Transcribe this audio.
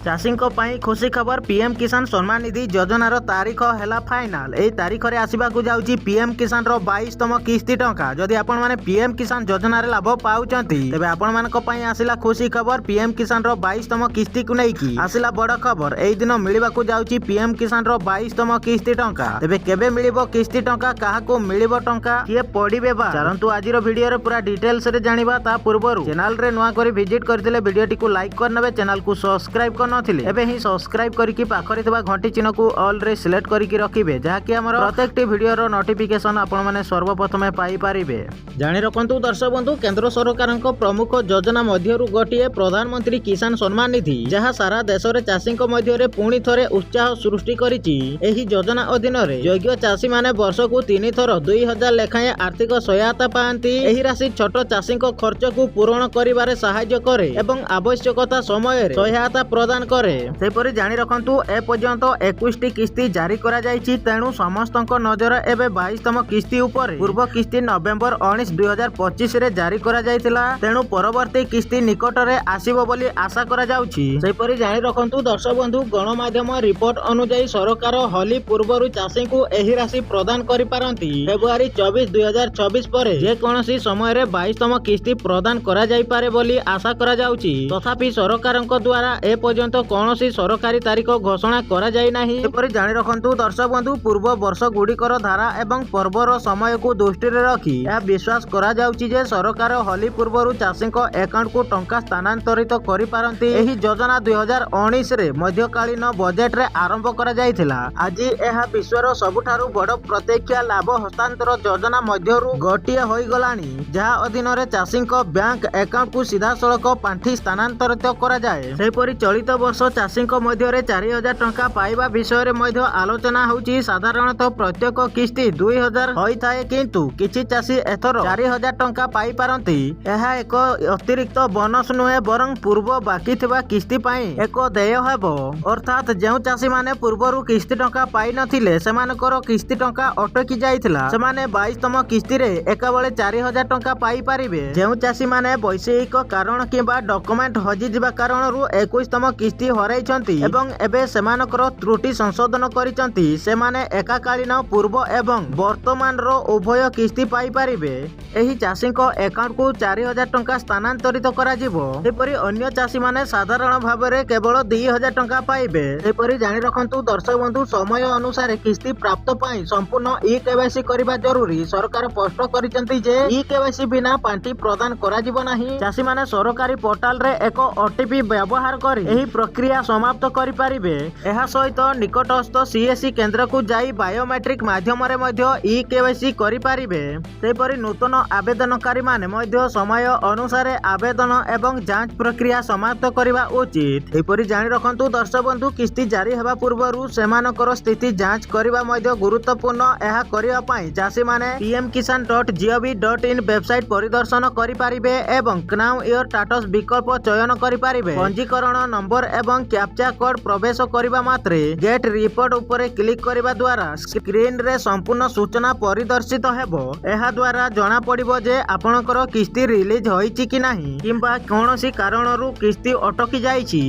चाषींको पई खुशी खबर पीएम किसान सम्मान निधि योजनार तारीख है फाइनाल। यही तारीख में आसवाक जाऊँगी पीएम किसान 22तम किस्ती टंका। जदि आपण मैंने पीएम किसान योजनार लाभ पाउछंती तेबे आपण मानक पई आसिला खुशी खबर। पीएम किसान 22तम किस्ती को लेकिन आसिला बड़ खबर। एही दिन मिलिबाकू जाउची पीएम किसान 22तम किस्ती टंका। तेबे केबे मिलिबो किस्ती टंका, काहाकू मिलिबो टंका, किए पड़िबे बा चलंतु आजिर वीडियो रे पूरा डिटेल्स रे जानिबा। ता पूर्वरु चैनल रे नुआ करी विजिट करथिले वीडियोटी को लाइक करनबे, चैनल को सब्सक्राइब करनथिले एबे ही सब्सक्राइब करिकि पाखरे थिबा घंटी चिन्ह को ऑल रे सिलेक्ट करिकि रखिबे, जहाकि हमर प्रत्येकटी वीडियो रो नोटिफिकेशन आपण माने सर्वप्रथमे पाई पारिबे। जानि रखंतु दर्शक बंधु, केंद्र सरकारक प्रमुख योजना मध्यरु गोटिए प्रधानमंत्री किसान सम्मान निधि, जहाँ सारा देश रे चाषीक मध्यरे पुणी थरे उत्साह सृष्टि करिछि। एही योजना अधीन रे योग्य चाषी माने वर्षकू 3 थर 2000 लेखाएं आर्थिक सहायता पाआंती। एही राशि छोट चाषीक खर्च को पूरण करिबारे सहायता करे एवं आवश्यकता समय रे सहायता प्रदान करे। सेपरि जानि रखंतु ए पर्यंत 21टी किस्ती जारी करा जायछि। तेणु समस्तक नजर एबे 22तम किस्ती उपरे। पूर्व किस्ती नवेम्बर 19 2025 रे जारी करा जायतिला। तेणु परवर्ती किस्ती निकट रे आसीबो बोली आशा करा जाउछि। सेपरि जानि रखंतु दर्शक बंधु, गणमाध्यम रिपोर्ट अनुसार सरकार होली पूर्वरु चाषी को एही राशि प्रदान करि पारंती। फेब्रुआरी 24 2026 परे जे कोनोसी समय रे 22तम किस्ती प्रदान करा जाय पारे बोली आशा करा जाउछि। तथापि सरकारक द्वारा ए पर्यंत कोनोसी सरकारी तारीख घोषणा करा जाय नाही। एपरि जानि रखंतु दर्शक बंधु, पूर्व वर्ष गुड़िकर धारा एवं पर्वर समय को दृष्टि रे रखी यह विश्वास करा जाउछि जे सरकार होली पूर्वरु चाषीक अकाउंट को टंका स्थानांतरित करि पारंती। एही योजना 2019 रे मध्यकालीन बजेट रे आरंभ करा जायथिला। आज यह विश्वर सबुठारु बड़ प्रत्यक्ष लाभ हस्तांतर योजना मध्यरु गोटिए होई गलानी, जहा अधीन रे चाषीक बैंक अकाउंट को सीधा सड़क पांठी स्थानांतरित करा जाय। सेपरि चलित वर्ष चाषीक मध्यरे 4000 टंका पाइबा विषय रे मध्य आलोचना होउची। साधारणतः प्रत्येक किस्ती 2000 होई थाए, किंतु किछि चाषी एथर 4000 टंका पाई पारंती। एहा एक अतिरिक्त बोनस नुहे, बरं पूर्व बाकी थिबा किस्ती पई एक देय हेबो। अर्थात जेउ चाषी माने पूर्वरु किस्ती टंका पाई नथिले सेमानकर किस्ती टंका अटकी जाइथिला, सेमाने 22तम किस्ती रे एकाबळे 4000 टंका पाई पारिबे। जेउ चाषी माने वैषयिक कारण किबा डॉक्यूमेंट हजि जिबा कारणरु 21तम किस्ती हराइछंती एवं एबे सेमानकर त्रुटि संशोधन करिछंती, सेमाने एकाकालीन पूर्व एवं वर्तमान रो उभय किस्ती पाई पारिबे। एही चाषीक अकाउंट को 4000 टंका स्थानांतरित करा जिवो। सेपरि अन्य चाषी माने साधारण भाबरे केवल 2000 टंका पाइबे। सेपरि जानि रखंतु दर्शक बंधु, समय अनुसार किस्ती प्राप्त पाई संपूर्ण ई-केवाईसी करबा जरूरी। सरकार स्पष्ट करिसेंती जे ई-केवाईसी बिना पांठी प्रदान करा जिवो नाही। चाषी माने सरकारी पोर्टाल रे एक ओटीपी व्यवहार करी एही प्रक्रिया समाप्त करि पारिबे। एहा सहित निकटस्थ सीएससी केंद्र को जाई बायोमेट्रिक माध्यम रे मध्य ई-केवाईसी करि पारिबे। सेपरि नूतन आवेदनकारी माने मध्य समय अनुसार आवेदन एवं जांच प्रक्रिया समाप्त करिबा उचित। एपरि जानि रखंतु दर्शक बंधु, किस्ती जारी हेबा पूर्वरु सेमानकर स्थिति जांच करिबा मध्य गुरुत्वपूर्ण। एहा करिबा पई चाषी माने pmkisan.gov.in वेबसाइट परिदर्शन करि पारिबे एवं नाउ योर स्टेटस विकल्प चयन करि पारिबे। पंजीकरण नंबर एवं कैप्चा कोड प्रवेश करिबा मात्रे गेट रिपोर्ट उपरे क्लिक करिबा द्वारा स्क्रीन रे संपूर्ण सूचना परिदर्शित हेबो। एहा द्वारा जणा पड़िबो जे आपणकर किस्ती रिलीज होईची कि नाही, किंबा कोनोसी कारणरु किस्ती अटकी जाईची।